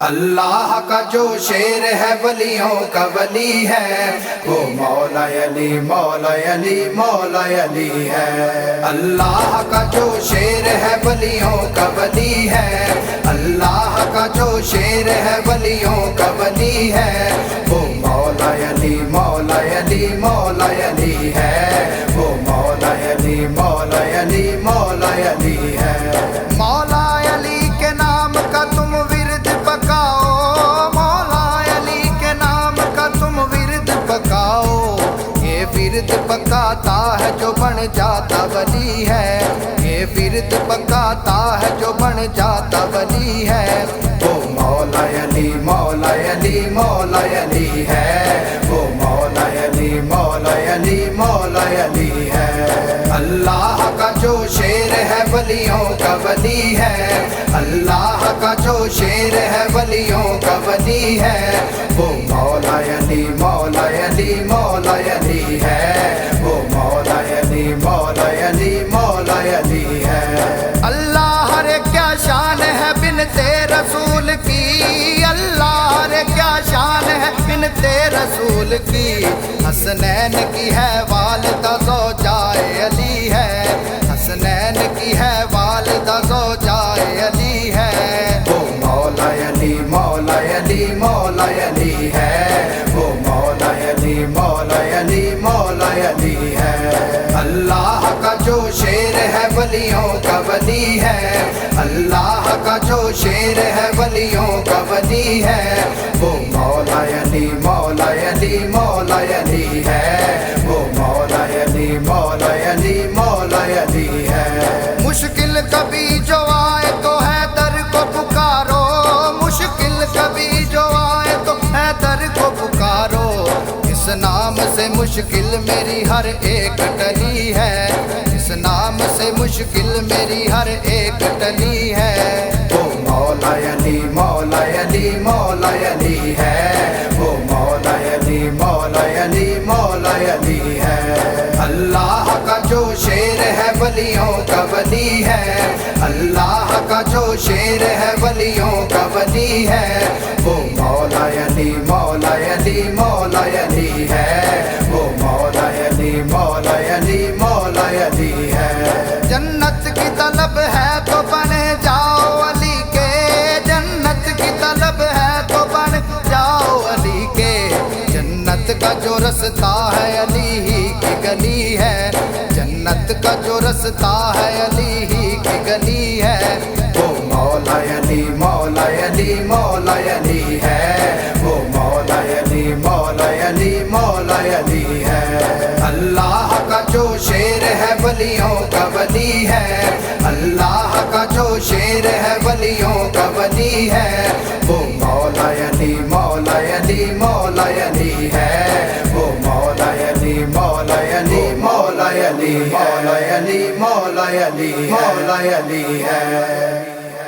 اللہ کا جو شیر ہے ولیوں کا ولی ہے، وہ مولا علی مولا علی مولا علی ہے۔ اللہ کا جو شیر ہے ولیوں کا ولی ہے، اللہ کا جو شیر ہے ولیوں کا ولی ہے، وہ مولا علی مولا علی مولا علی ہے، وہ مولا علی مولا علی مولا علی ہے۔ مولا علی کے نام کا تم ورد پکاؤ، مولا علی کے نام کا تم ورد پکاؤ، یہ ورد پکاتا ہے جو بن جاتا ولی ہے، یہ ورد پکاتا ہے جو بن جاتا ولی ہے، وہ مولا علی مولا علی مولا علی ہے، وہ مولا علی مولا علی مولا علی ہے۔ اللہ کا جو شیر ہے ولیوں کا ولی ہے، اللہ کا جو شیر ہے ولیوں کا ولی ہے، وہ مولا علی مولا علی مولا علی ہے، وہ مولا علی مولا علی مولا علی ہے۔ اللہ رے کیا شان ہے بنتے رسول کی، اللہ رے کیا شان ہے بنتے رسول کی، حسنین کی ہے والدہ زوجائے علی ہے، حسنین کی ہے والدہ زوجائے علی ہے، وہ مولا علی مولا علی مولا علی ہے، وہ مولا علی مولا علی مولا علی ہے۔ اللہ کا جو شیر ہے ولیوں کا ولی ہے، اللہ کا جو شیر ہے ولیوں کا ولی ہے، وہ مولا علی مولا علی مولا علی ہے، وہ مولا علی مولا علی مولا علی ہے۔ مشکل کبھی جو آئے تو حیدر کو پکارو، مشکل کبھی جو آئے تو حیدر کو پکارو، اس نام سے مشکل میری ہر ایک ٹلی ہے، اس نام سے مشکل میری ہر ایک ٹلی ہے، وہ مولا علی مولا علی مولا علی ہے، وہ مولا علی مولا علی مولا علی ہے۔ اللہ کا جو شیر ہے ولیوں کا ولی ہے، اللہ کا جو شیر ہے ولیوں کا ولی ہے، وہ مولا علی مولا علی مولا علی ہے، وہ مولا علی مولا علی مولا علی ہے۔ جنت کی طلب ہے تو بن جاؤ علی کے، جنت کی طلب ہے تو بن جاؤ علی کے، جنت کا جو رستہ ہے علی ہی کی گلی ہے، جنت کا جو رستہ ہے علی ہی کی گلی ہے، وہ مولا علی مولا علی مولا علی ہے، وہ مولا علی مولا علی مولا علی ہے۔ اللہ کا جو شیر ہے ولیوں کا ولی ہے، اللہ کا جو شیر ہے ولیوں کا ولی ہے، وہ مولا علی مولا علی مولا علی ہے، وہ مولا علی مولا علی مولا علی مولا علی مولا علی مولا علی ہے۔